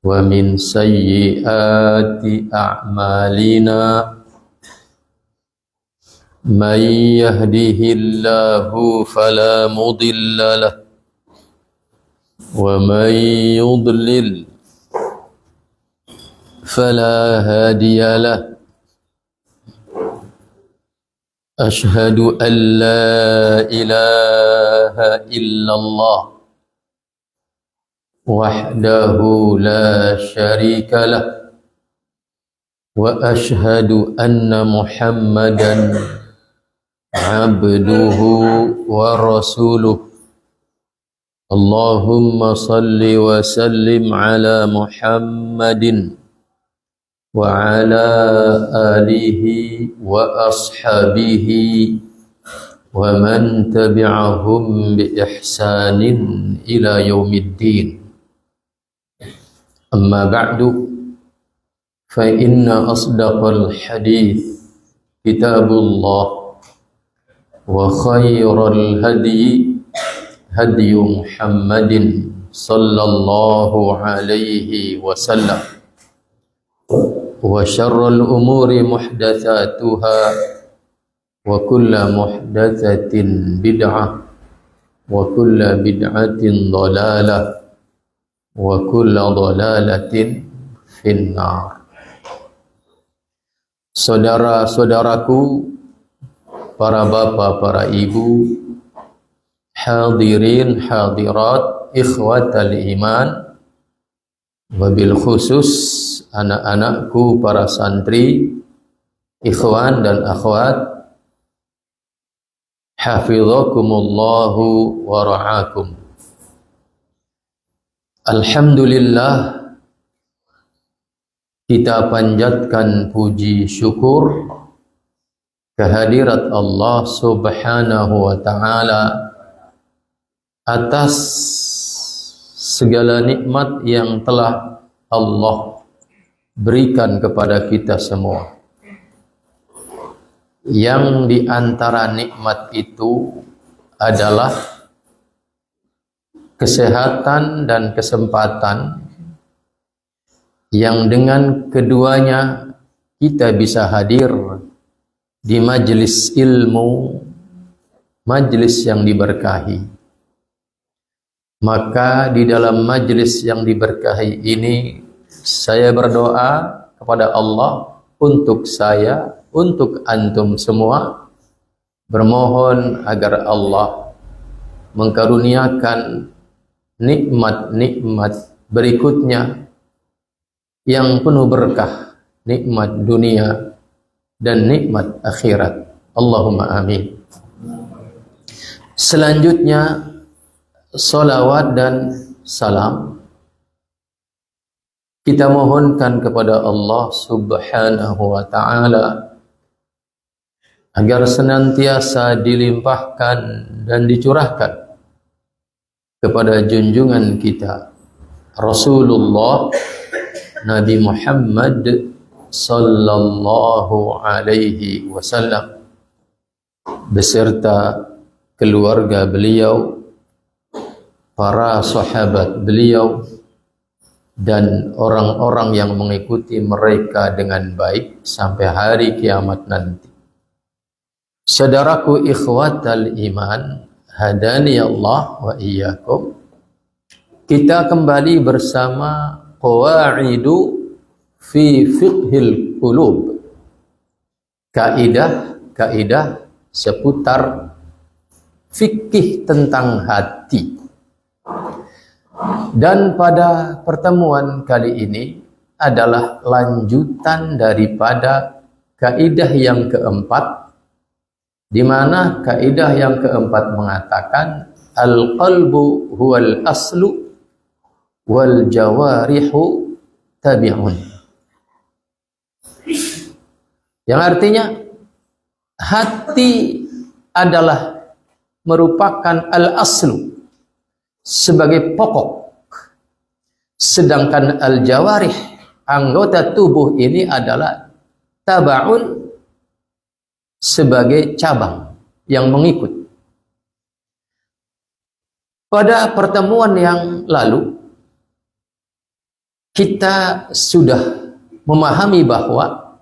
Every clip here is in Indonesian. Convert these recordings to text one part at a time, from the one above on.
ومن سيئات أعمالنا من يهده الله فلا مضل له ومن يضلل فلا هادي له أشهد أن لا إله إلا الله وحده لا شريك له وأشهد أن محمدا عبده ورسوله اللهم صل وسلم على محمد وعلى آله وأصحابه ومن تبعهم بإحسان إلى يوم الدين أما بعد فإن أصدق الحديث كتاب الله وخير الهدي هدي محمد صلى الله عليه وسلم وشر الأمور محدثاتها وكل محدثة بدعة وكل بدعة ضلالة وكل ضلالة في النار. Saudara-saudaraku, para bapak, para ibu, hadirin, hadirat, ikhwatal iman, wabil khusus anak-anakku, para santri, ikhwan dan akhwat, hafizakumullahu wa ra'akum. Alhamdulillah, kita panjatkan puji syukur kehadirat Allah Subhanahu wa ta'ala atas segala nikmat yang telah Allah berikan kepada kita semua. Yang di antara nikmat itu adalah kesehatan dan kesempatan yang dengan keduanya kita bisa hadir di majelis ilmu, majelis yang diberkahi. Maka di dalam majelis yang diberkahi ini saya berdoa kepada Allah untuk saya, untuk antum semua, bermohon agar Allah mengkaruniakan nikmat-nikmat berikutnya yang penuh berkah, nikmat dunia dan nikmat akhirat. Allahumma amin. Selanjutnya, salawat dan salam kita mohonkan kepada Allah Subhanahu wa ta'ala agar senantiasa dilimpahkan dan dicurahkan kepada junjungan kita Rasulullah Nabi Muhammad sallallahu alaihi wasallam beserta keluarga beliau, para sahabat beliau, dan orang-orang yang mengikuti mereka dengan baik sampai hari kiamat nanti. Saudaraku ikhwatal iman, hadani Allah wa iyyakum. Kita kembali bersama qawaidu fi fiqhil qulub. Kaidah seputar fikih tentang hati. Dan pada pertemuan kali ini adalah lanjutan daripada kaidah yang keempat, di mana kaidah yang keempat mengatakan al-qalbu huwal aslu wal jawarihu tabi'un. Yang artinya hati adalah merupakan al-aslu sebagai pokok, sedangkan al-jawarih, anggota tubuh ini adalah taba'un, sebagai cabang yang mengikut. Pada pertemuan yang lalu kita sudah memahami bahwa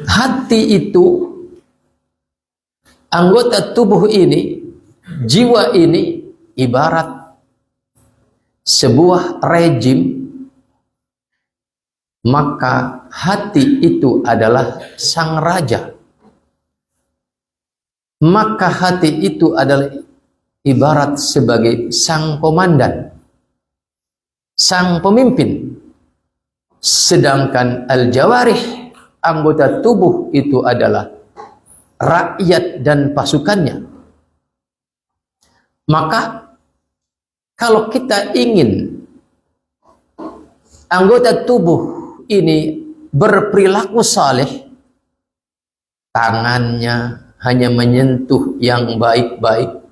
hati itu, anggota tubuh ini, jiwa ini ibarat sebuah rejim, maka hati itu adalah sang raja. Maka hati itu adalah ibarat sebagai sang komandan, sang pemimpin. Sedangkan al-jawarih, anggota tubuh itu adalah rakyat dan pasukannya. Maka kalau kita ingin anggota tubuh ini berperilaku saleh, tangannya hanya menyentuh yang baik-baik,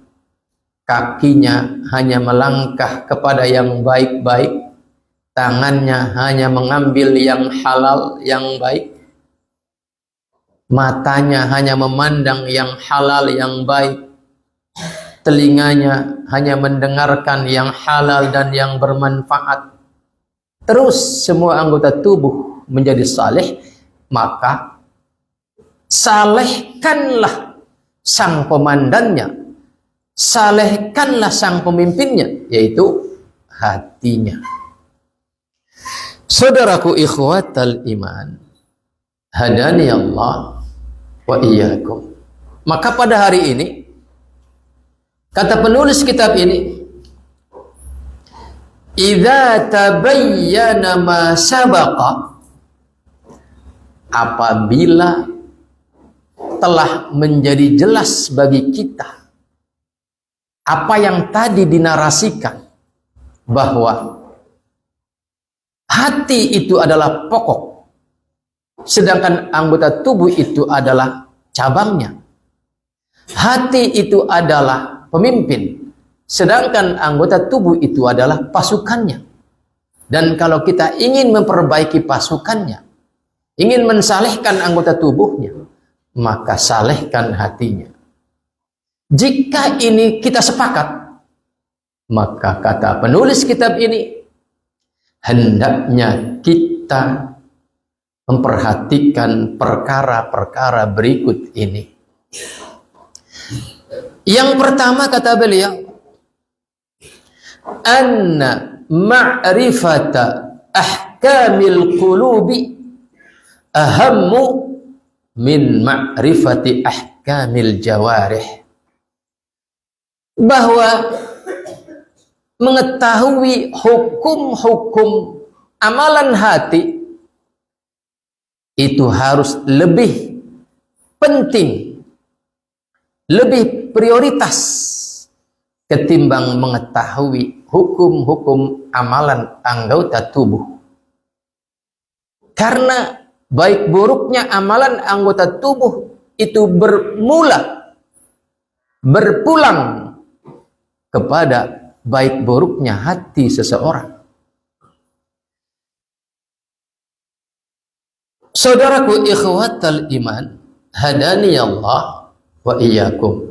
kakinya hanya melangkah kepada yang baik-baik, tangannya hanya mengambil yang halal, yang baik, matanya hanya memandang yang halal, yang baik, telinganya hanya mendengarkan yang halal dan yang bermanfaat, terus semua anggota tubuh menjadi saleh, maka salehkanlah sang komandannya, salehkanlah sang pemimpinnya, yaitu hatinya. Saudaraku ikhwatal iman, hadani Allah wa iyyakum. Maka pada hari ini, kata penulis kitab ini, idza tabayyana ma sabaqa, apabila telah menjadi jelas bagi kita apa yang tadi dinarasikan, bahwa hati itu adalah pokok, sedangkan anggota tubuh itu adalah cabangnya. Hati itu adalah pemimpin, sedangkan anggota tubuh itu adalah pasukannya. Dan kalau kita ingin memperbaiki pasukannya, ingin mensalehkan anggota tubuhnya, maka salehkan hatinya. Jika ini kita sepakat, maka kata penulis kitab ini, hendaknya kita memperhatikan perkara-perkara berikut ini. Yang pertama kata beliau, anna ma'rifata ahkamil qulubi ahammu min ma'rifati ahkamil jawarih. Bahwa mengetahui hukum-hukum amalan hati itu harus lebih penting, lebih prioritas ketimbang mengetahui hukum-hukum amalan anggota tubuh. Karena baik buruknya amalan anggota tubuh itu berpulang kepada baik buruknya hati seseorang. Saudaraku ikhwatal iman, hadani Allah wa iyyakum.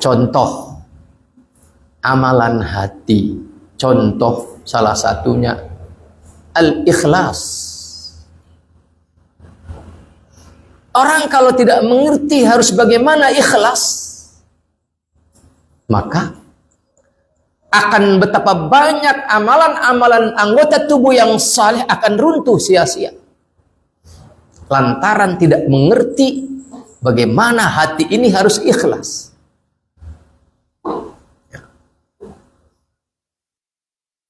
Contoh amalan hati, contoh salah satunya al-ikhlas. Orang kalau tidak mengerti harus bagaimana ikhlas, maka akan betapa banyak amalan-amalan anggota tubuh yang saleh akan runtuh sia-sia. Lantaran tidak mengerti bagaimana hati ini harus ikhlas.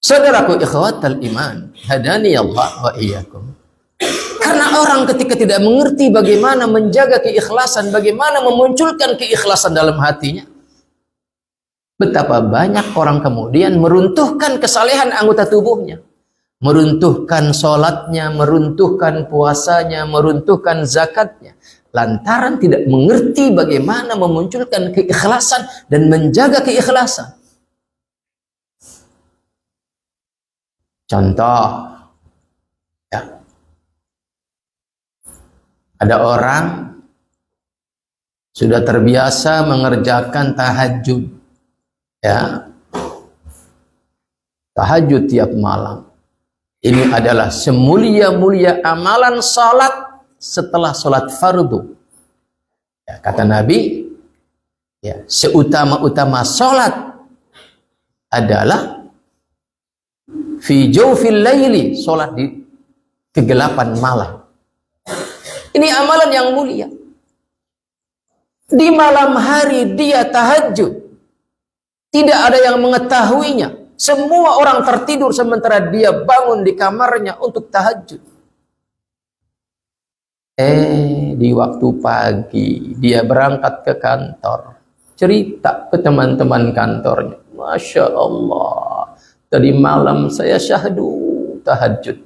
Saudaraku ikhwatal iman, hadani Allah wa iyyakum. Karena orang ketika tidak mengerti bagaimana menjaga keikhlasan, bagaimana memunculkan keikhlasan dalam hatinya, betapa banyak orang kemudian meruntuhkan kesalehan anggota tubuhnya, meruntuhkan sholatnya, meruntuhkan puasanya, meruntuhkan zakatnya, lantaran tidak mengerti bagaimana memunculkan keikhlasan dan menjaga keikhlasan. Contoh, ya, ada orang sudah terbiasa mengerjakan tahajud, ya, tahajud tiap malam. Ini adalah semulia-mulia amalan salat setelah salat fardu. Ya, kata Nabi, ya, seutama-utama salat adalah fi jawfil laili, salat di kegelapan malam. Ini amalan yang mulia. Di malam hari dia tahajud. Tidak ada yang mengetahuinya. Semua orang tertidur sementara dia bangun di kamarnya untuk tahajud. Di waktu pagi dia berangkat ke kantor. Cerita ke teman-teman kantornya. Masya Allah. Tadi malam saya syahdu tahajud.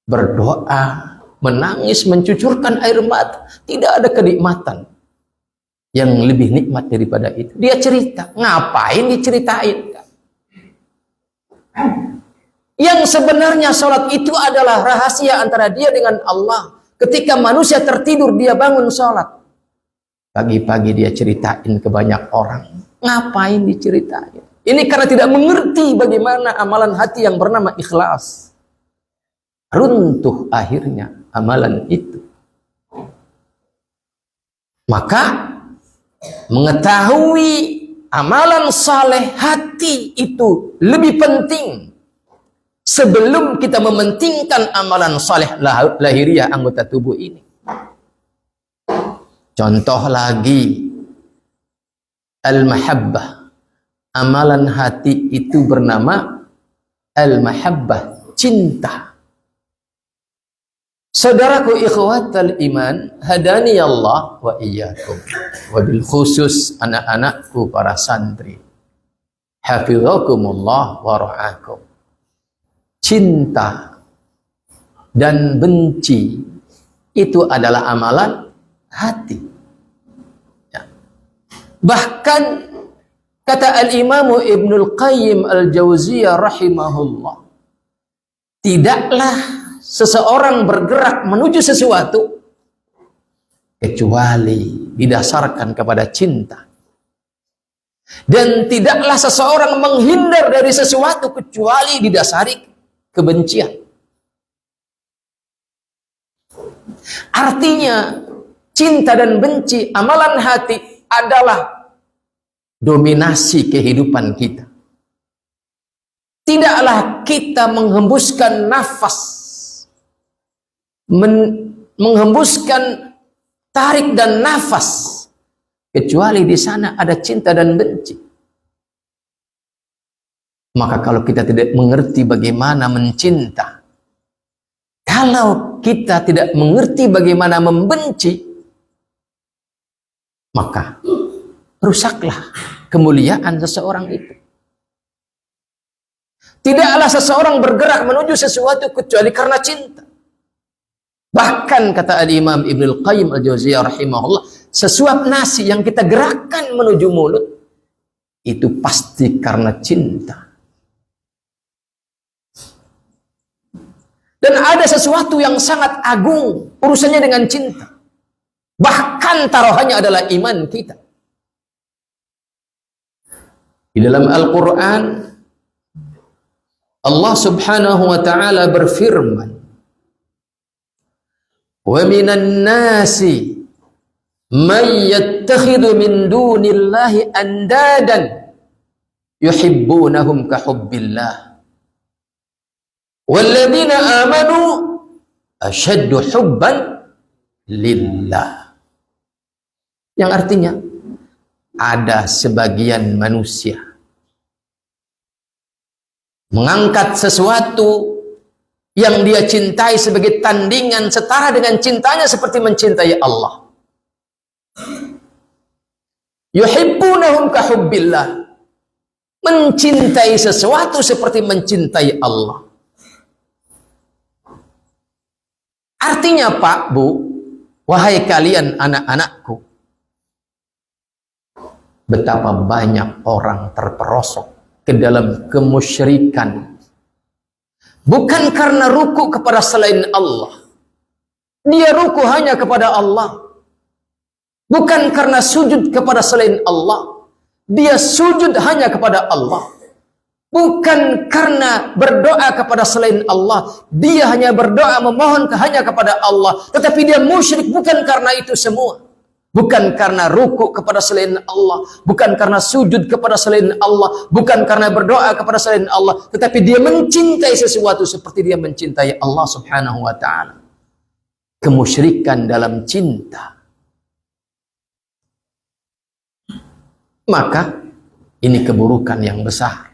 Berdoa, menangis, mencucurkan air mata. Tidak ada kenikmatan yang lebih nikmat daripada itu. Dia cerita. Ngapain diceritain? Yang sebenarnya sholat itu adalah rahasia antara dia dengan Allah. Ketika manusia tertidur, dia bangun sholat. Pagi-pagi dia ceritain ke banyak orang. Ngapain diceritain? Ini karena tidak mengerti bagaimana amalan hati yang bernama ikhlas. Runtuh akhirnya amalan itu. Maka mengetahui amalan saleh hati itu lebih penting sebelum kita mementingkan amalan saleh lahiriah anggota tubuh ini. Contoh lagi, al-mahabbah. Amalan hati itu bernama al-mahabbah, cinta. Saudaraku ikhwatal iman, hadani Allah wa iyyakum. Wabil khusus anak-anakku para santri. Hafizakumullah wa ra'akum. Cinta dan benci itu adalah amalan hati. Ya. Bahkan kata al-Imam Ibnul Qayyim al-Jauziyah rahimahullah, tidaklah seseorang bergerak menuju sesuatu kecuali didasarkan kepada cinta. Dan tidaklah seseorang menghindar dari sesuatu kecuali didasari kebencian. Artinya cinta dan benci, amalan hati adalah dominasi kehidupan kita. Tidaklah kita menghembuskan nafas, menghembuskan tarik dan nafas kecuali di sana ada cinta dan benci. Maka kalau kita tidak mengerti bagaimana mencinta, kalau kita tidak mengerti bagaimana membenci, maka rusaklah kemuliaan seseorang itu. Tidaklah seseorang bergerak menuju sesuatu kecuali karena cinta. Bahkan kata al-Imam Ibnul Qayyim al-Jauziyah rahimahullah, sesuap nasi yang kita gerakkan menuju mulut itu pasti karena cinta. Dan ada sesuatu yang sangat agung urusannya dengan cinta. Bahkan taruhannya adalah iman kita. Di dalam Al-Quran Allah subhanahu wa ta'ala berfirman, wa minan nasi man yattakhidhu min dunillahi andadan yuhibbunahum ka hubbillah walladzina amanu ashaddu hubban lillah. Yang artinya ada sebagian manusia mengangkat sesuatu yang dia cintai sebagai tandingan setara dengan cintanya seperti mencintai Allah. Yuhibbunahum ka hubbillah. Mencintai sesuatu seperti mencintai Allah. Artinya Pak, Bu, wahai kalian anak-anakku, betapa banyak orang terperosok ke dalam kemusyrikan. Bukan karena ruku kepada selain Allah. Dia ruku hanya kepada Allah. Bukan karena sujud kepada selain Allah. Dia sujud hanya kepada Allah. bukan karena berdoa kepada selain Allah. Dia hanya berdoa memohon hanya kepada Allah, tetapi dia musyrik bukan karena itu semua. Bukan karena ruku kepada selain Allah, bukan karena sujud kepada selain Allah, bukan karena berdoa kepada selain Allah, tetapi dia mencintai sesuatu seperti dia mencintai Allah Subhanahu wa ta'ala. Kemusyrikan dalam cinta. Maka ini keburukan yang besar.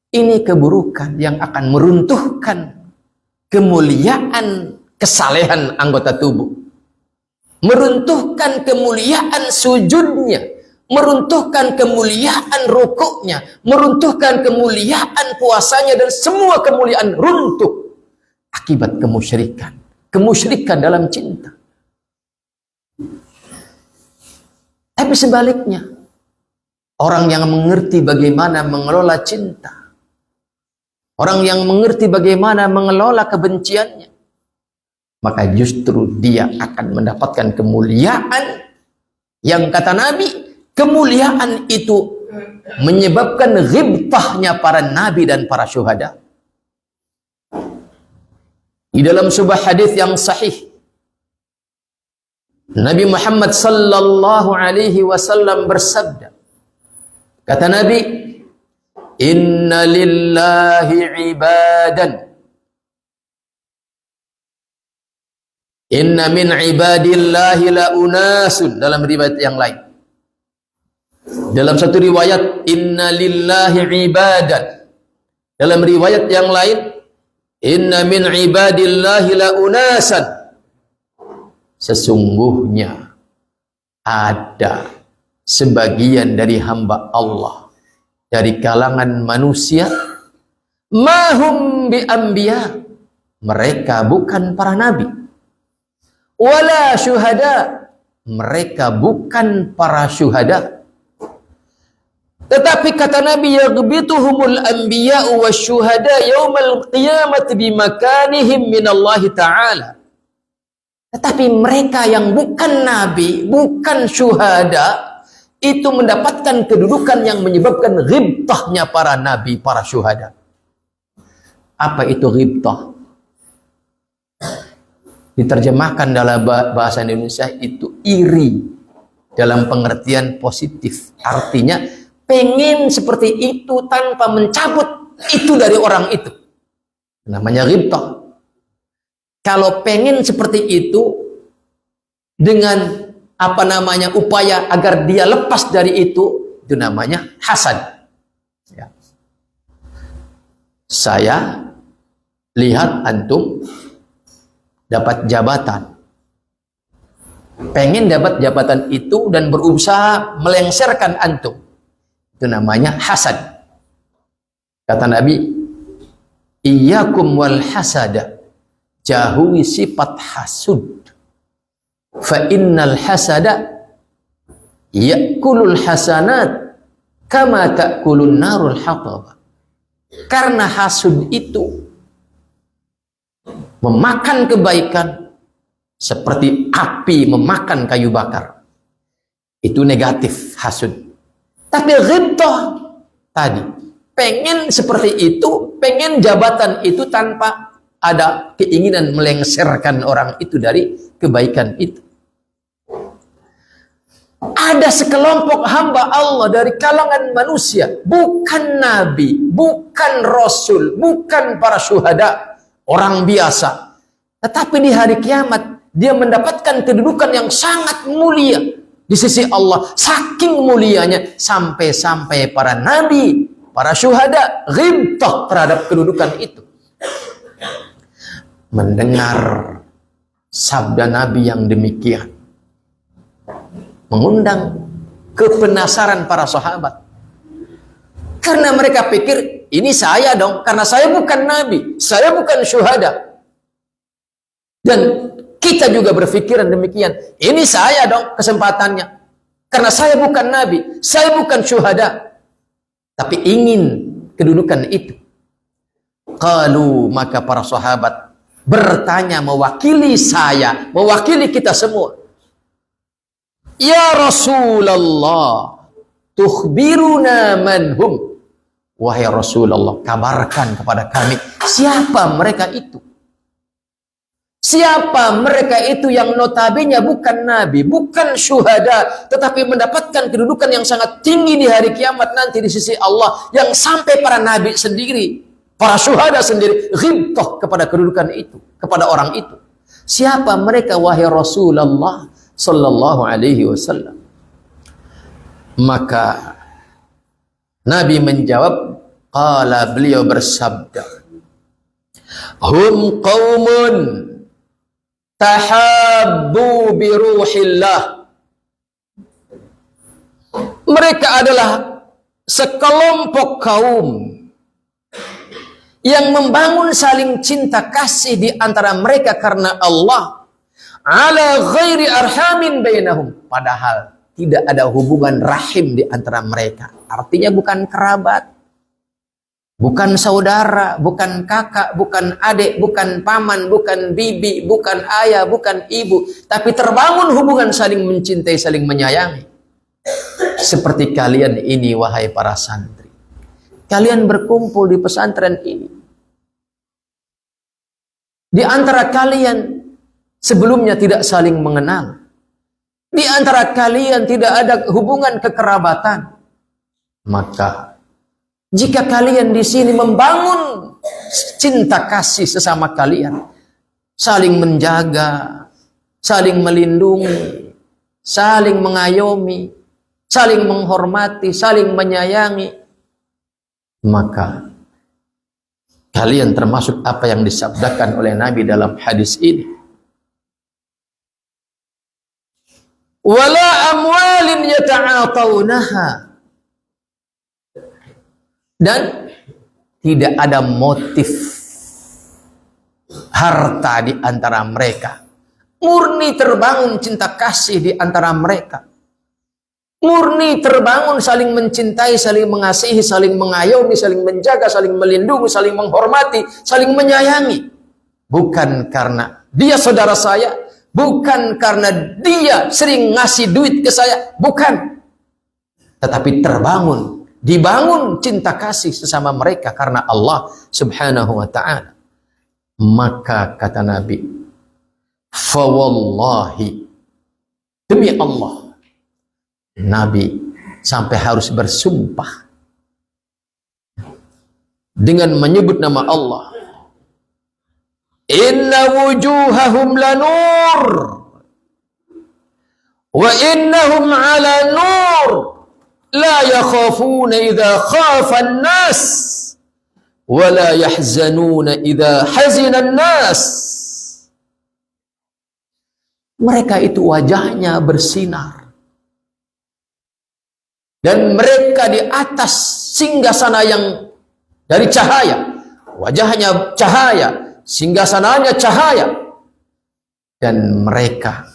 Ini keburukan yang akan meruntuhkan kemuliaan kesalehan anggota tubuh. Meruntuhkan kemuliaan sujudnya, meruntuhkan kemuliaan rukuknya, meruntuhkan kemuliaan puasanya, dan semua kemuliaan runtuh akibat kemusyrikan. Kemusyrikan dalam cinta. Tapi sebaliknya, orang yang mengerti bagaimana mengelola cinta, orang yang mengerti bagaimana mengelola kebenciannya, maka justru dia akan mendapatkan kemuliaan yang kata Nabi, kemuliaan itu menyebabkan ghibtahnya para nabi dan para syuhada. Di dalam sebuah hadis yang sahih, Nabi Muhammad sallallahu alaihi wasallam bersabda, kata Nabi, "Inna lillahi ibadan, inna min ibadillahi la unasun." Dalam riwayat yang lain, dalam satu riwayat inna lillahi ibadan, dalam riwayat yang lain inna min ibadillahi la unasan. Sesungguhnya ada sebagian dari hamba Allah dari kalangan manusia, mahum bi anbiya, mereka bukan para nabi, wala syuhada, mereka bukan para syuhada, tetapi kata Nabi, yaghbituhumul anbiya'u wasyuhada yaumal qiyamati bimakanihim minallahi ta'ala. Tetapi mereka yang bukan nabi, bukan syuhada, itu mendapatkan kedudukan yang menyebabkan ghibtahnya para nabi, para syuhada. Apa itu ghibtah? Diterjemahkan dalam bahasa Indonesia itu iri dalam pengertian positif. Artinya pengen seperti itu tanpa mencabut itu dari orang itu. Namanya ghibtah. Kalau pengen seperti itu dengan upaya agar dia lepas dari itu namanya hasad. Ya. Saya lihat antum dapat jabatan, pengen dapat jabatan itu dan berusaha melengsarkan antum, itu namanya hasad. Kata Nabi, iyyakum wal hasada, jauhi sifat hasud, fa innal hasada yakulul hasanat kama takulun narul hatab. Karena hasud itu memakan kebaikan seperti api memakan kayu bakar. Itu negatif hasud. Tapi ghibtah tadi, pengen seperti itu, pengen jabatan itu tanpa ada keinginan melengsarkan orang itu dari kebaikan itu. Ada sekelompok hamba Allah dari kalangan manusia, bukan nabi, bukan rasul, bukan para syuhada, orang biasa, tetapi di hari kiamat dia mendapatkan kedudukan yang sangat mulia di sisi Allah. Saking mulianya sampai-sampai para nabi, para syuhada ghibtah terhadap kedudukan itu. Mendengar sabda Nabi yang demikian mengundang kepenasaran para sahabat, karena mereka pikir ini saya dong, karena saya bukan nabi, saya bukan syuhada. Dan kita juga berpikiran demikian, ini saya dong kesempatannya, karena saya bukan nabi, saya bukan syuhada, tapi ingin kedudukan itu. Qalu, maka para sahabat bertanya mewakili saya, mewakili kita semua. Ya Rasulullah, tukhbiruna manhum. wahai Rasulullah, kabarkan kepada kami siapa mereka itu. Siapa mereka itu yang notabene bukan nabi, bukan syuhada, tetapi mendapatkan kedudukan yang sangat tinggi di hari kiamat nanti di sisi Allah, yang sampai para nabi sendiri, para syuhada sendiri ghibtah kepada kedudukan itu, kepada orang itu. Siapa mereka wahai Rasulullah sallallahu alaihi wasallam? Maka Nabi menjawab, qala, beliau bersabda, hum qaumun tahabbu bi ruhillah. Mereka adalah sekelompok kaum yang membangun saling cinta kasih di antara mereka karena Allah, ala ghairi arhamin bainahum, padahal tidak ada hubungan rahim di antara mereka. Artinya bukan kerabat, bukan saudara, bukan kakak, bukan adik, bukan paman, bukan bibi, bukan ayah, bukan ibu, tapi terbangun hubungan saling mencintai, saling menyayangi. Seperti kalian ini wahai para santri. Kalian berkumpul di pesantren ini. Di antara kalian sebelumnya tidak saling mengenal. Di antara kalian tidak ada hubungan kekerabatan. Maka jika kalian di sini membangun cinta kasih sesama kalian, saling menjaga, saling melindungi, saling mengayomi, saling menghormati, saling menyayangi, maka kalian termasuk apa yang disabdakan oleh Nabi dalam hadis ini. Wala amwalin yata'atawnaha. Dan tidak ada motif harta di antara mereka. Murni terbangun cinta kasih di antara mereka. Murni terbangun saling mencintai, saling mengasihi, saling mengayomi, saling menjaga, saling melindungi, saling menghormati, saling menyayangi. Bukan karena dia saudara saya, bukan karena dia sering ngasih duit ke saya, bukan. Tetapi dibangun cinta kasih sesama mereka karena Allah subhanahu wa ta'ala. Maka kata Nabi, fa wallahi, demi Allah, Nabi sampai harus bersumpah dengan menyebut nama Allah. Inna wujuhahum lanur wa innahum ala nur la yakhafuna idha khafa an-nas wa la yahzanuna idha hazina an-nas. Mereka itu wajahnya bersinar dan mereka di atas singgasana yang dari cahaya, wajahnya cahaya, singgasananya cahaya, dan mereka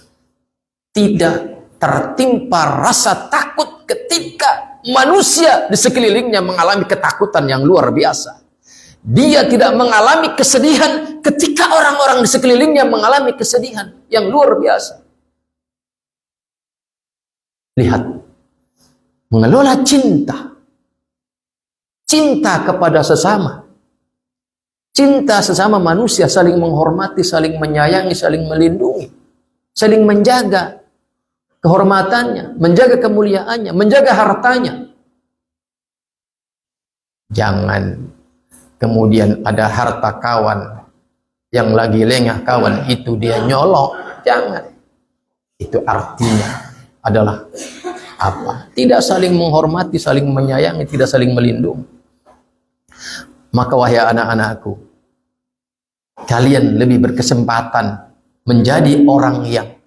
tidak tertimpa rasa takut ketika manusia di sekelilingnya mengalami ketakutan yang luar biasa. Dia tidak mengalami kesedihan ketika orang-orang di sekelilingnya mengalami kesedihan yang luar biasa. Lihat, mengelola cinta kepada sesama, cinta sesama manusia, saling menghormati, saling menyayangi, saling melindungi, saling menjaga kehormatannya, menjaga kemuliaannya, menjaga hartanya. Jangan kemudian ada harta kawan yang lagi lengah, kawan itu dia nyolong. Jangan. Itu artinya adalah apa? Tidak saling menghormati, saling menyayangi, tidak saling melindungi. Maka wahai anak-anakku, kalian lebih berkesempatan menjadi orang yang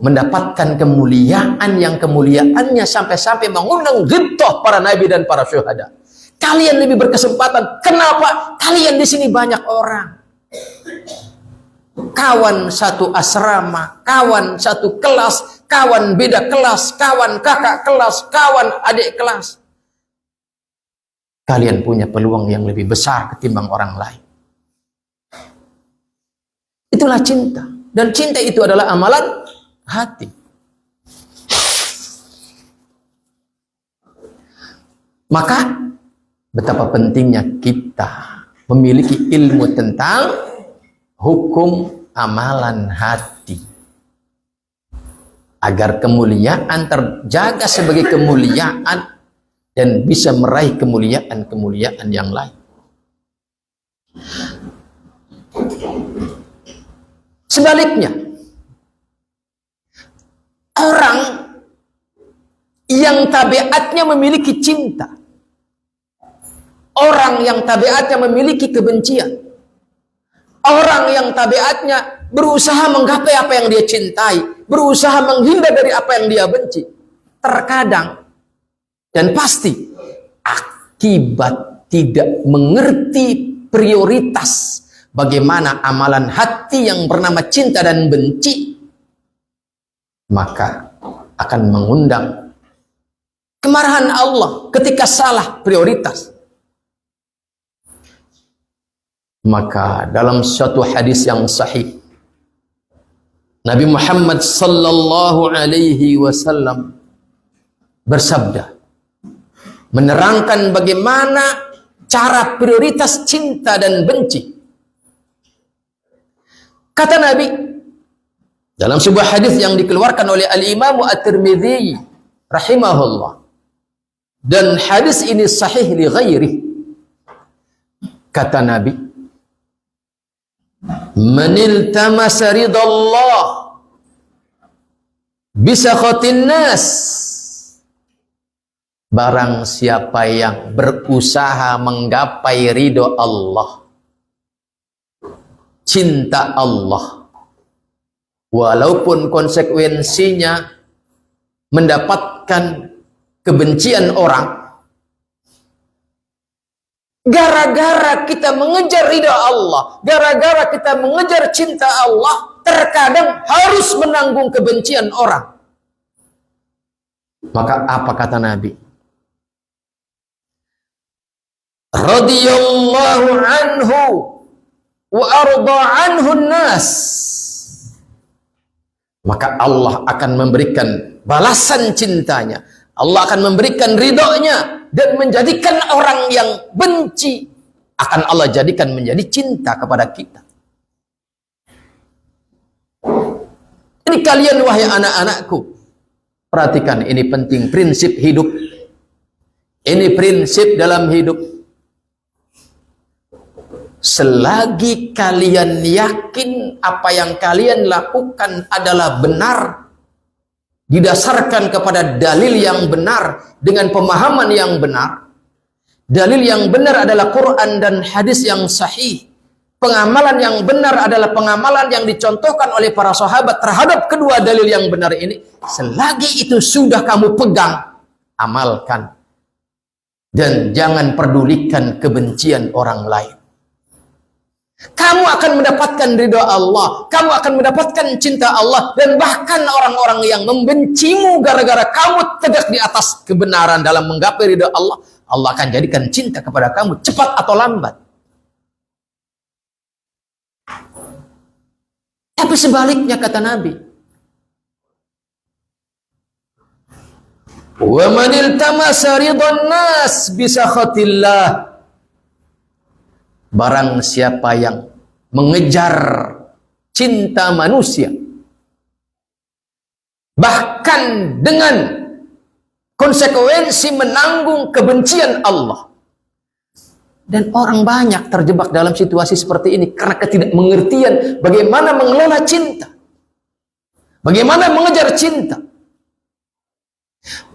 mendapatkan kemuliaan yang kemuliaannya sampai-sampai mengundang ghibtah para nabi dan para syuhada. Kalian lebih berkesempatan. Kenapa? Kalian di sini banyak orang. Kawan satu asrama, kawan satu kelas, kawan beda kelas, kawan kakak kelas, kawan adik kelas. Kalian punya peluang yang lebih besar ketimbang orang lain. Itulah cinta. Dan cinta itu adalah amalan hati. Maka betapa pentingnya kita memiliki ilmu tentang hukum amalan hati, agar kemuliaan terjaga sebagai kemuliaan dan bisa meraih kemuliaan-kemuliaan yang lain. Sebaliknya, orang yang tabiatnya memiliki cinta, orang yang tabiatnya memiliki kebencian, orang yang tabiatnya berusaha menggapai apa yang dia cintai, berusaha menghindar dari apa yang dia benci, terkadang dan pasti akibat tidak mengerti prioritas bagaimana amalan hati yang bernama cinta dan benci, maka akan mengundang kemarahan Allah ketika salah prioritas. Maka dalam suatu hadis yang sahih, Nabi Muhammad sallallahu alaihi wasallam bersabda, menerangkan bagaimana cara prioritas cinta dan benci. Kata Nabi dalam sebuah hadis yang dikeluarkan oleh Al-Imam At-Tirmidzi rahimahullah, dan hadis ini sahih li ghairi, kata Nabi, man iltamasa ridallah bisakhatin nas, barang siapa yang berusaha menggapai ridho Allah, cinta Allah, walaupun konsekuensinya mendapatkan kebencian orang, gara-gara kita mengejar ridha Allah, gara-gara kita mengejar cinta Allah, terkadang harus menanggung kebencian orang. Maka apa kata Nabi? Radiyallahu anhu wa arda anhu nas. Maka Allah akan memberikan balasan cintanya, Allah akan memberikan ridhonya, dan menjadikan orang yang benci akan Allah jadikan menjadi cinta kepada kita. Ini kalian wahai anak-anakku, perhatikan, ini penting, prinsip hidup. Ini prinsip dalam hidup. Selagi kalian yakin apa yang kalian lakukan adalah benar, didasarkan kepada dalil yang benar, dengan pemahaman yang benar. Dalil yang benar adalah Quran dan hadis yang sahih. Pengamalan yang benar adalah pengamalan yang dicontohkan oleh para sahabat terhadap kedua dalil yang benar ini. Selagi itu sudah kamu pegang, amalkan. Dan jangan pedulikan kebencian orang lain. Kamu akan mendapatkan ridha Allah, kamu akan mendapatkan cinta Allah, dan bahkan orang-orang yang membencimu gara-gara kamu tegak di atas kebenaran dalam menggapai ridha Allah, Allah akan jadikan cinta kepada kamu cepat atau lambat. Tapi sebaliknya kata Nabi, wa man iltamasa ridwan nas bisakhatillah, barang siapa yang mengejar cinta manusia, bahkan dengan konsekuensi menanggung kebencian Allah. Dan orang banyak terjebak dalam situasi seperti ini karena ketidakmengertian bagaimana mengelola cinta, bagaimana mengejar cinta.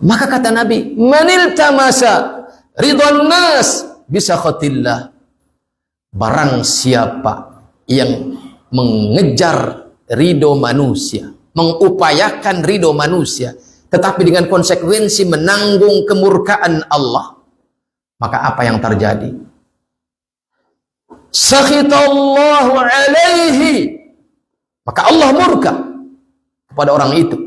Maka kata Nabi, manil tamasa ridwan nas bisakhatillah, barang siapa yang mengejar ridho manusia, mengupayakan ridho manusia, tetapi dengan konsekuensi menanggung kemurkaan Allah, maka apa yang terjadi? Sakhitallahu alaihi, maka Allah murka kepada orang itu.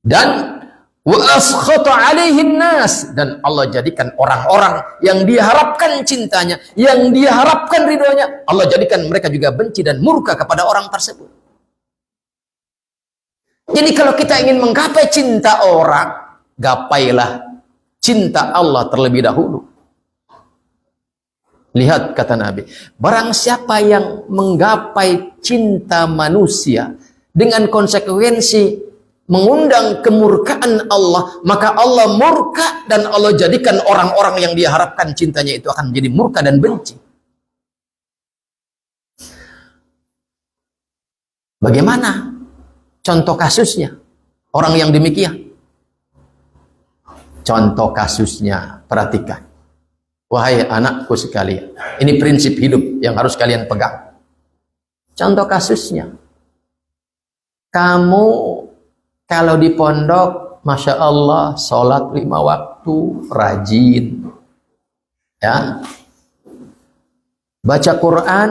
Dan wa askhata alaihin nas, dan Allah jadikan orang-orang yang dia harapkan cintanya, yang dia harapkan ridhonya, Allah jadikan mereka juga benci dan murka kepada orang tersebut. Jadi kalau kita ingin menggapai cinta orang, gapailah cinta Allah terlebih dahulu. Lihat kata Nabi, barang siapa yang menggapai cinta manusia dengan konsekuensi mengundang kemurkaan Allah, maka Allah murka dan Allah jadikan orang-orang yang dia harapkan cintanya itu akan menjadi murka dan benci. Bagaimana contoh kasusnya orang yang demikian? Contoh kasusnya, perhatikan. Wahai anakku sekalian, ini prinsip hidup yang harus kalian pegang. Contoh kasusnya, kamu kalau di pondok, Masya Allah, sholat 5 waktu, rajin. Ya. Baca Quran,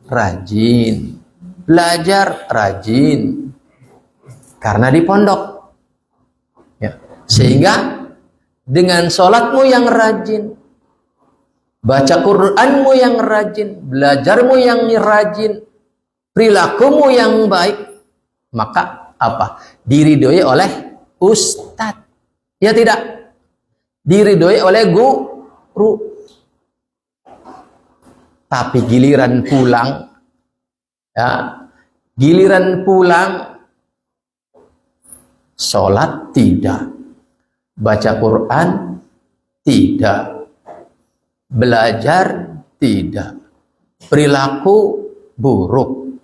rajin. Belajar, rajin. Karena di pondok. Ya. Sehingga dengan sholatmu yang rajin, baca Quranmu yang rajin, belajarmu yang rajin, perilakumu yang baik, maka apa? Diridhoi oleh ustadz. Ya tidak? Diridhoi oleh guru. Tapi giliran pulang, ya, giliran pulang, sholat tidak, baca Quran tidak, belajar tidak, perilaku buruk.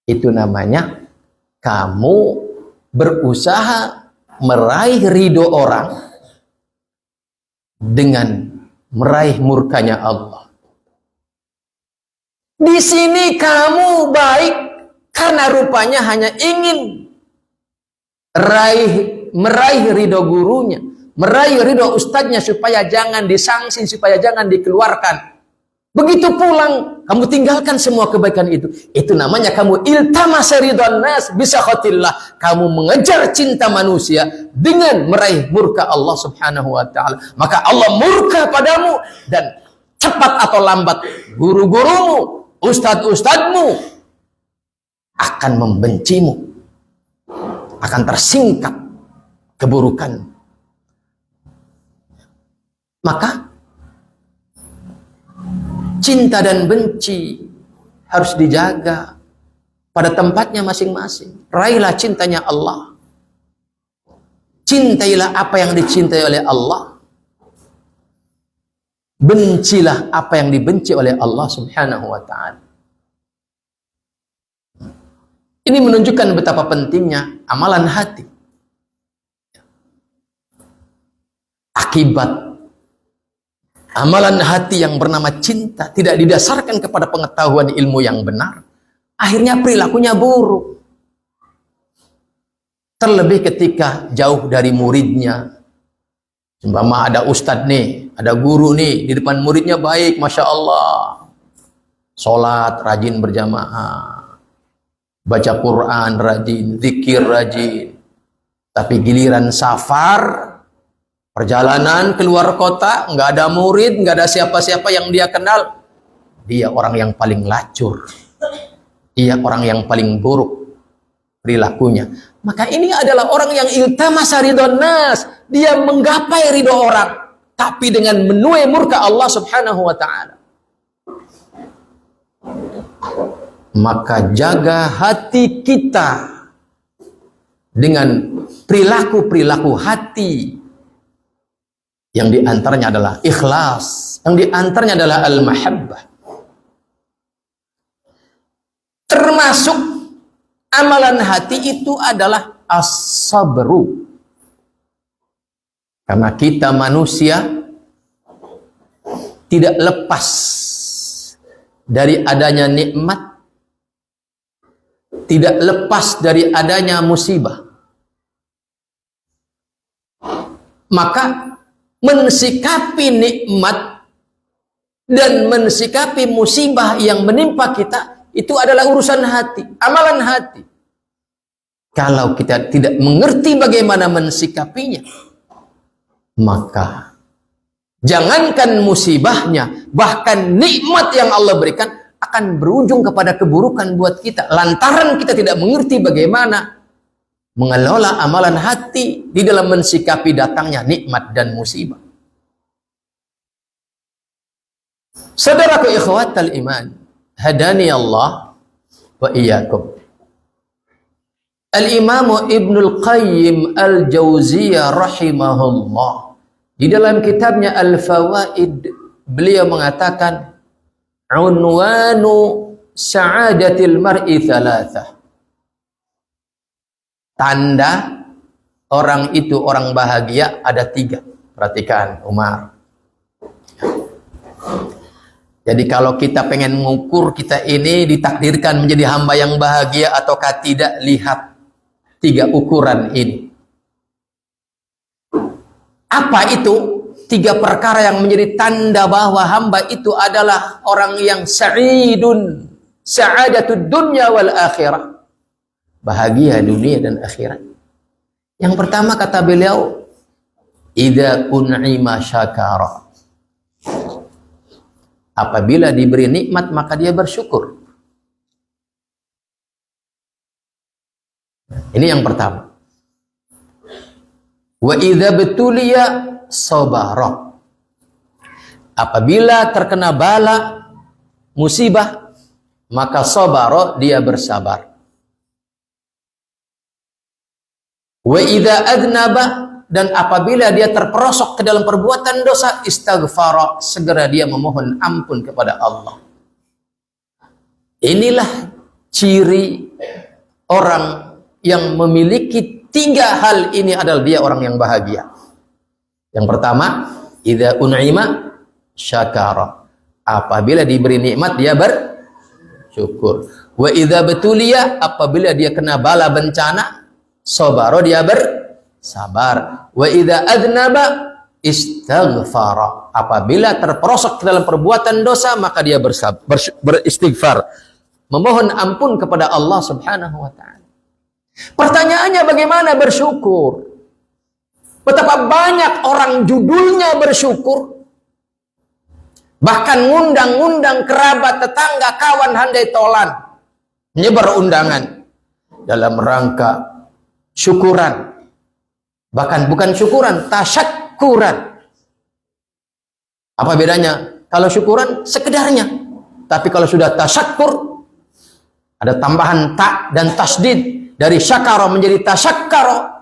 Itu namanya kamu berusaha meraih ridho orang dengan meraih murkanya Allah. Di sini kamu baik karena rupanya hanya ingin meraih ridho gurunya, meraih ridho ustadznya supaya jangan disangsi, supaya jangan dikeluarkan. Begitu pulang, kamu tinggalkan semua kebaikan itu. Itu namanya kamu iltamasa ridwan nas bisakhatillah. Kamu mengejar cinta manusia dengan meraih murka Allah subhanahu wa ta'ala. Maka Allah murka padamu dan cepat atau lambat guru-gurumu, ustadz-ustadzmu akan membencimu. Akan tersingkap keburukan. Maka cinta dan benci harus dijaga pada tempatnya masing-masing. Raihlah cintanya Allah. Cintailah apa yang dicintai oleh Allah. Bencilah apa yang dibenci oleh Allah subhanahu wa ta'ala. Ini menunjukkan betapa pentingnya amalan hati. Akibat amalan hati yang bernama cinta tidak didasarkan kepada pengetahuan ilmu yang benar, akhirnya perilakunya buruk. Terlebih ketika jauh dari muridnya. Umpama ada ustadz nih, ada guru nih, di depan muridnya baik, Masya Allah. Sholat rajin berjamaah, baca Quran rajin, zikir rajin. Tapi giliran safar, perjalanan keluar kota, nggak ada murid, nggak ada siapa-siapa yang dia kenal, dia orang yang paling lacur, dia orang yang paling buruk perilakunya. Maka ini adalah orang yang iltamasa ridwan nas, dia menggapai ridho orang, tapi dengan menuai murka Allah subhanahu wa ta'ala. Maka jaga hati kita dengan perilaku-perilaku hati yang diantaranya adalah ikhlas, yang diantaranya adalah al-mahabbah. Termasuk amalan hati itu adalah as-sabru. Karena kita manusia tidak lepas dari adanya nikmat, tidak lepas dari adanya musibah. Maka mensikapi nikmat dan mensikapi musibah yang menimpa kita itu adalah urusan hati, amalan hati. Kalau kita tidak mengerti bagaimana mensikapinya, maka jangankan musibahnya, bahkan nikmat yang Allah berikan akan berujung kepada keburukan buat kita. Lantaran kita tidak mengerti bagaimana mengelola amalan hati di dalam mensikapi datangnya nikmat dan musibah. Saudaraku ikhwatal iman, hadani Allah wa iyyakum. Al-Imam Ibnul Qayyim Al-Jauziyah rahimahullah, di dalam kitabnya Al-Fawaid, beliau mengatakan, unwanu sa'adatil mar'i thalathah. Tanda orang itu orang bahagia ada 3. Perhatikan Umar. Jadi kalau kita pengen mengukur kita ini ditakdirkan menjadi hamba yang bahagia ataukah tidak, lihat 3 ukuran ini. Apa itu 3 perkara yang menjadi tanda bahwa hamba itu adalah orang yang sa'idun, sa'adatud dunya wal akhirah, bahagia dunia dan akhirat. Yang pertama kata beliau, idza un'ima syakara. Apabila diberi nikmat maka dia bersyukur. Ini yang pertama. Wa idza betuliya sabara. Apabila terkena bala, musibah, maka sabara, dia bersabar. Wa idza adnaba, dan apabila dia terperosok ke dalam perbuatan dosa, istaghfara, segera dia memohon ampun kepada Allah. Inilah ciri orang yang memiliki 3 hal ini, adalah dia orang yang bahagia. Yang pertama, idza un'ima syakara. Apabila diberi nikmat dia bersyukur. Wa idza betuliya, apabila dia kena bala bencana, sabara, dia bersabar. Wa idza adnaba istaghfara. Apabila terperosok ke dalam perbuatan dosa maka dia beristighfar, memohon ampun kepada Allah Subhanahu wa taala. Pertanyaannya, bagaimana bersyukur? Betapa banyak orang judulnya bersyukur, bahkan ngundang-ngundang kerabat, tetangga, kawan, handai tolan, menyebar undangan dalam rangka syukuran. Bahkan bukan syukuran, tasyakkuran. Apa bedanya? Kalau syukuran sekedarnya, tapi kalau sudah tasyakkur, ada tambahan ta dan tasdid, dari syakara menjadi tasyakkara.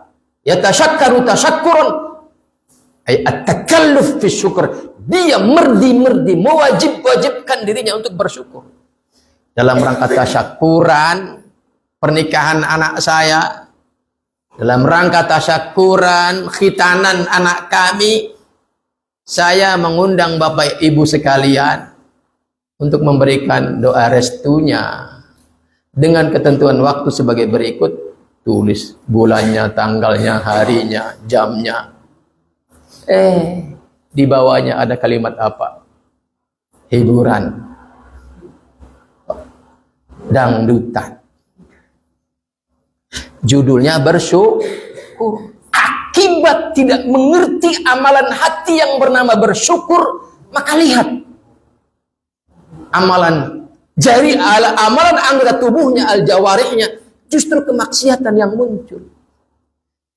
Ya tasyakkaru tasyakkurun, ay at-takalluf fi syukur. Dia merdi-merdi, mewajibkan dirinya untuk bersyukur. Dalam rangka tasyakkuran pernikahan anak saya, dalam rangka tasyakkuran khitanan anak kami, saya mengundang Bapak Ibu sekalian untuk memberikan doa restunya dengan ketentuan waktu sebagai berikut. Tulis bulannya, tanggalnya, harinya, jamnya. Di bawahnya ada kalimat apa? Hiburan, dangdutan. Judulnya bersyukur. Akibat tidak mengerti amalan hati yang bernama bersyukur, maka lihat amalan jari, amalan anggota tubuhnya, al-jawarihnya, justru kemaksiatan yang muncul.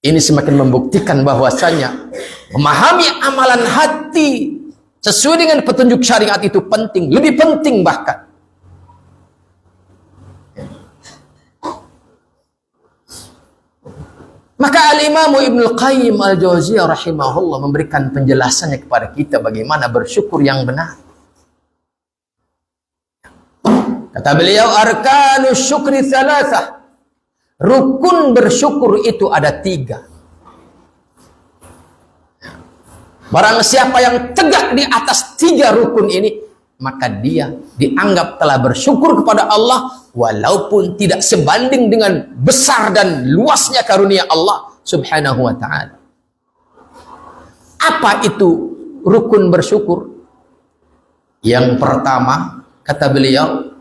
Ini semakin membuktikan bahwasanya memahami amalan hati sesuai dengan petunjuk syariat itu penting, lebih penting bahkan. Maka Al-Imam Ibnul Qayyim Al-Jauziyah rahimahullah memberikan penjelasannya kepada kita bagaimana bersyukur yang benar. Kata beliau, arkanus syukri thalathah. Rukun bersyukur itu ada 3. Barang siapa yang tegak di atas 3 rukun ini, maka dia dianggap telah bersyukur kepada Allah, walaupun tidak sebanding dengan besar dan luasnya karunia Allah Subhanahu wa ta'ala. Apa itu rukun bersyukur? Yang pertama, kata beliau,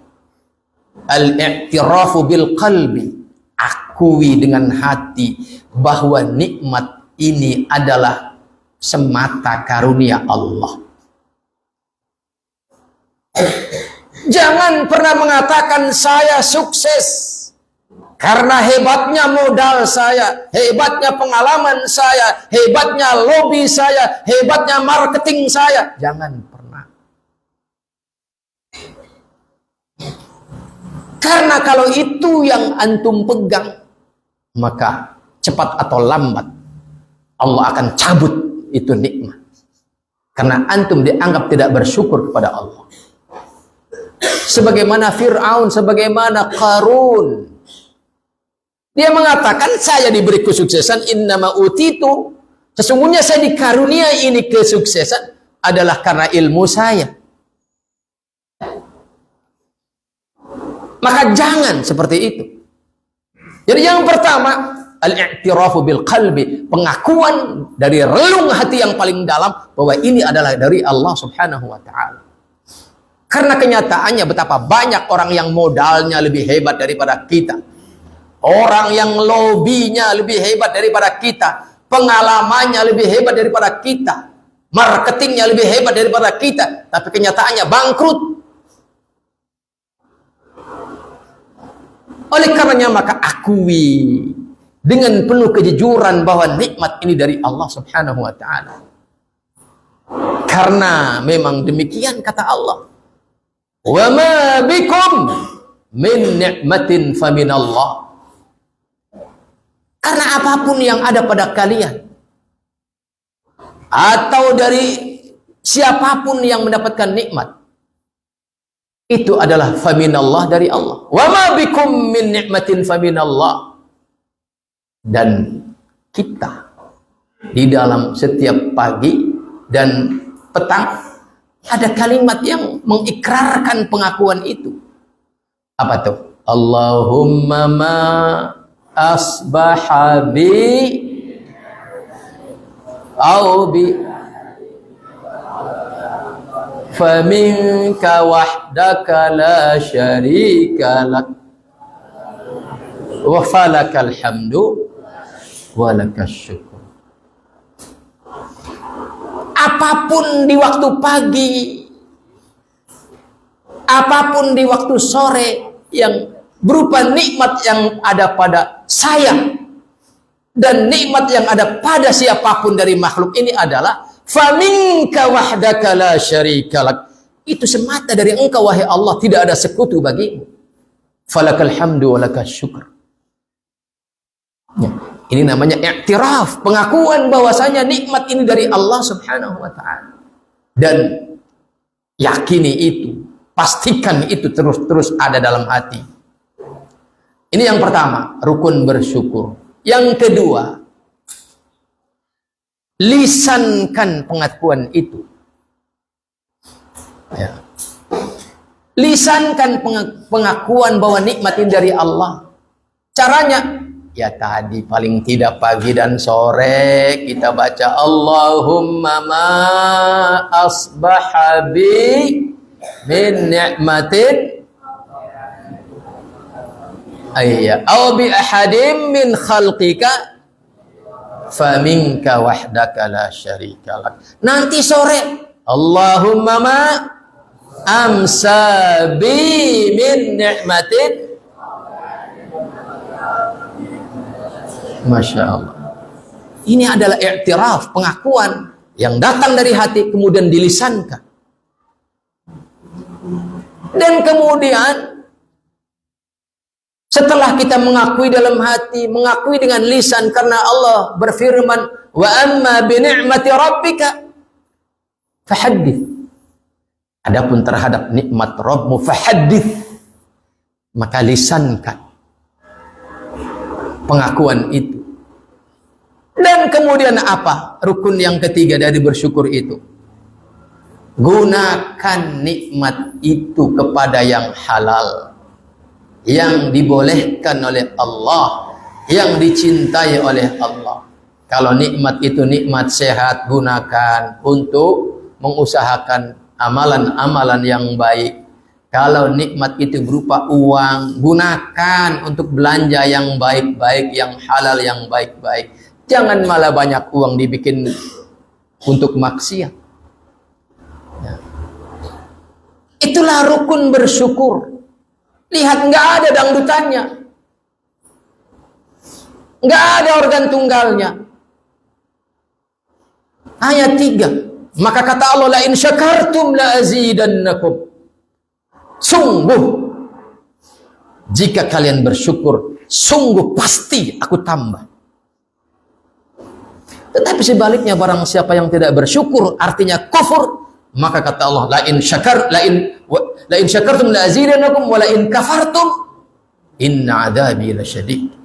al-i'tirafu bil qalbi. Akui dengan hati bahwa nikmat ini adalah semata karunia Allah. Jangan pernah mengatakan saya sukses, Karena hebatnya modal saya, hebatnya pengalaman saya, hebatnya lobby saya, hebatnya marketing saya. Jangan pernah. Karena kalau itu yang antum pegang, maka cepat atau lambat Allah akan cabut itu nikmat. Karena antum dianggap tidak bersyukur kepada Allah. Sebagaimana Fir'aun, sebagaimana Qarun. Dia mengatakan, saya diberi kesuksesan, innama utitu. Sesungguhnya saya dikaruniai ini kesuksesan adalah karena ilmu saya. Maka jangan seperti itu. Jadi yang pertama, al-i'tirafu bil qalbi, pengakuan dari relung hati yang paling dalam bahwa ini adalah dari Allah Subhanahu wa taala. Karena kenyataannya betapa banyak orang yang modalnya lebih hebat daripada kita. Orang yang lobbynya lebih hebat daripada kita, pengalamannya lebih hebat daripada kita, marketingnya lebih hebat daripada kita, tapi kenyataannya bangkrut. Oleh karenanya maka akui dengan penuh kejujuran bahwa nikmat ini dari Allah Subhanahu wa taala. Karena memang demikian kata Allah. Wa ma bikum min ni'matin faminallah. Karena apapun yang ada pada kalian atau dari siapapun yang mendapatkan nikmat, itu adalah faminallah, dari Allah. Wa ma bikum min ni'matin faminallah. Dan kita di dalam setiap pagi dan petang ada kalimat yang mengikrarkan pengakuan itu. Apa tuh? Allahumma ma asbaha bi au bi faminka wahdaka la syarika lak wa falakal hamdu wa lakas syukur. Apapun di waktu pagi, apapun di waktu sore yang berupa nikmat yang ada pada saya dan nikmat yang ada pada siapapun dari makhluk ini adalah faminka wahdaka la syarikalak. Itu semata dari engkau wahai Allah, tidak ada sekutu bagimu. Falakal hamdu wa lakas syukur. Ya, ini namanya i'tiraf, pengakuan bahwasanya nikmat ini dari Allah Subhanahu wa taala. Dan yakini itu, pastikan itu terus-terus ada dalam hati. Ini yang pertama, rukun bersyukur. Yang kedua, lisankan pengakuan itu. Ya. Lisankan pengakuan bahwa nikmat ini dari Allah. Caranya, ya tadi paling tidak pagi dan sore kita baca Allahumma ma asbaha bi min ni'matin ayya aw bi ahadim min khalqika faminka wahdaka la syarika lak. Nanti sore Allahumma ma amsa bi min ni'matin. Masya Allah. Ini adalah i'tiraf, pengakuan yang datang dari hati kemudian dilisankan. Dan kemudian setelah kita mengakui dalam hati, mengakui dengan lisan, karena Allah berfirman, wa amma bi ni'mati rabbika fahaddits. Adapun terhadap nikmat Rabbmu fahaddits, maka lisankan pengakuan itu. Dan kemudian apa? Rukun yang ketiga dari bersyukur itu. Gunakan nikmat itu kepada yang halal, yang dibolehkan oleh Allah, yang dicintai oleh Allah. Kalau nikmat itu nikmat sehat, gunakan untuk mengusahakan amalan-amalan yang baik. Kalau nikmat itu berupa uang, gunakan untuk belanja yang baik-baik, yang halal, yang baik-baik. Jangan malah banyak uang dibikin untuk maksiat. Ya. Itulah rukun bersyukur. Lihat, nggak ada dangdutannya. Nggak ada organ tunggalnya. Ayat 3. Maka kata Allah, la in syakartum la azidannakum. Sungguh jika kalian bersyukur, sungguh pasti aku tambah. Tetapi sebaliknya, barang siapa yang tidak bersyukur, artinya kufur, maka kata Allah, la in syakartum la azidannakum wa la in kafartum inna adzabi lasyadid.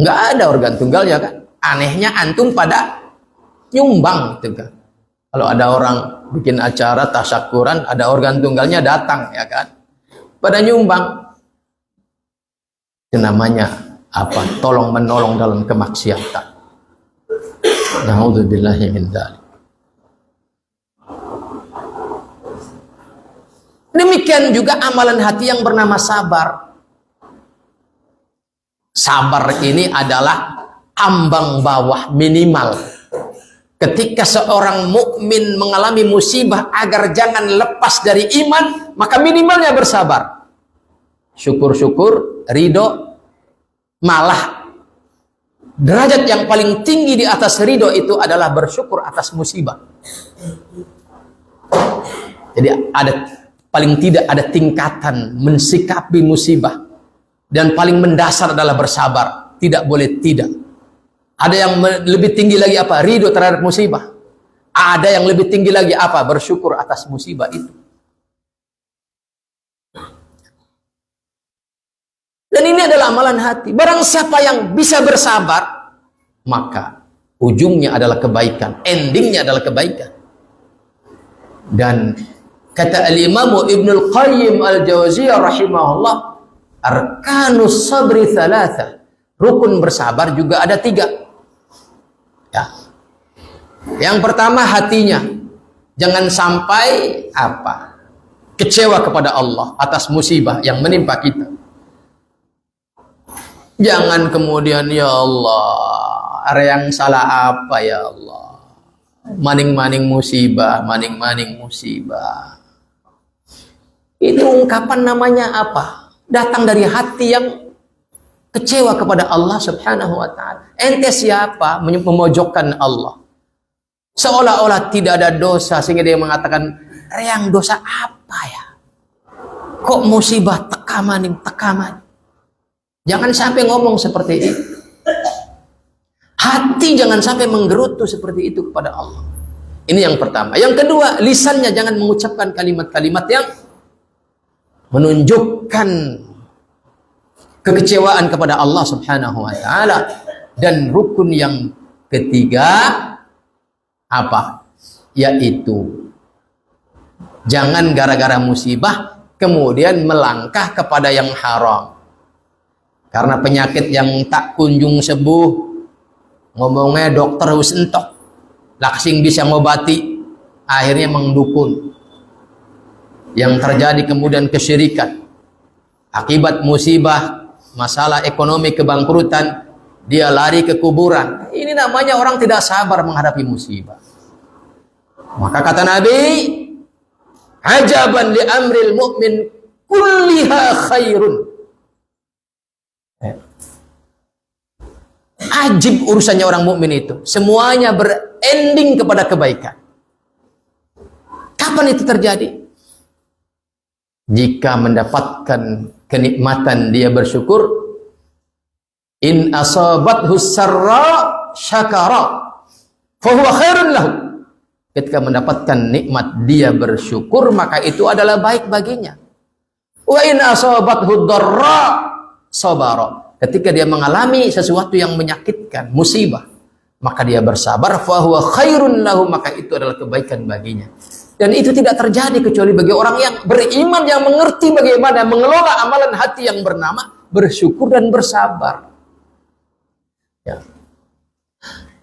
Nggak ada organ tunggalnya kan. Anehnya antum pada nyumbang gitu kan. Kalau ada orang bikin acara tasyakuran, ada organ tunggalnya datang ya kan. Pada nyumbang. Itu namanya apa? Tolong menolong dalam kemaksiatan. Na'udzubillahi min dzalik. Demikian juga amalan hati yang bernama sabar. Sabar ini adalah ambang bawah minimal. Ketika seorang mukmin mengalami musibah agar jangan lepas dari iman, maka minimalnya bersabar. Syukur-syukur, ridho, malah derajat yang paling tinggi di atas ridho itu adalah bersyukur atas musibah. Jadi paling tidak ada tingkatan mensikapi musibah. Dan paling mendasar adalah bersabar. Tidak boleh tidak. Ada yang lebih tinggi lagi apa? Ridho terhadap musibah. Ada yang lebih tinggi lagi apa? Bersyukur atas musibah itu. Dan ini adalah amalan hati. Barang siapa yang bisa bersabar, maka ujungnya adalah kebaikan. Endingnya adalah kebaikan. Dan kata al-Imam Ibnul Qayyim al-Jauziyah rahimahullah, arkanus sabri thalatha. Rukun bersabar juga ada 3. Ya. Yang pertama hatinya. Jangan sampai apa? Kecewa kepada Allah atas musibah yang menimpa kita. Jangan kemudian, ya Allah, ada yang salah apa ya Allah? Maning-maning musibah, maning-maning musibah. Itu ungkapan namanya apa? Datang dari hati yang kecewa kepada Allah subhanahu wa ta'ala. Ente siapa memojokkan Allah? Seolah-olah tidak ada dosa, sehingga dia mengatakan, yang dosa apa ya? Kok musibah tekaman. Jangan sampai ngomong seperti itu. Hati jangan sampai menggerutu seperti itu kepada Allah. Ini yang pertama. Yang kedua, lisannya jangan mengucapkan kalimat-kalimat yang menunjukkan kekecewaan kepada Allah subhanahu wa ta'ala. Dan rukun yang ketiga apa? Yaitu jangan gara-gara musibah kemudian melangkah kepada yang haram. Karena penyakit yang tak kunjung sembuh, ngomongnya dokter harus entok, laksing bisa ngobati, akhirnya mendukun. Yang terjadi kemudian kesyirikan. Akibat musibah, masalah ekonomi, kebangkrutan, dia lari ke kuburan. Ini namanya orang tidak sabar menghadapi musibah. Maka kata Nabi, ajaban li amril mu'min kulliha khairun. Ajib urusannya orang mukmin itu. Semuanya berending kepada kebaikan. Kapan itu terjadi? Jika mendapatkan kenikmatan dia bersyukur. In asabathu sarra syakara fahuwa khairun lahu. Ketika mendapatkan nikmat dia bersyukur, maka itu adalah baik baginya. Wa in asabathu dharra sabara. Ketika dia mengalami sesuatu yang menyakitkan, musibah, maka dia bersabar, fahuwa khairun lahu, maka itu adalah kebaikan baginya. Dan itu tidak terjadi kecuali bagi orang yang beriman, yang mengerti bagaimana mengelola amalan hati yang bernama bersyukur dan bersabar. Ya.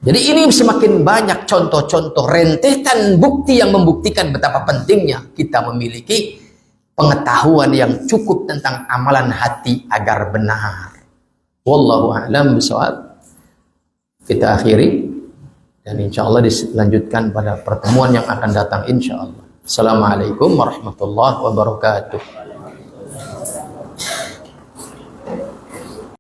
Jadi ini semakin banyak contoh-contoh rentetan bukti yang membuktikan betapa pentingnya kita memiliki pengetahuan yang cukup tentang amalan hati agar benar. Wallahu a'lam bishawab. Kita akhiri dan insya Allah dilanjutkan pada pertemuan yang akan datang insya Allah. Assalamualaikum warahmatullahi wabarakatuh.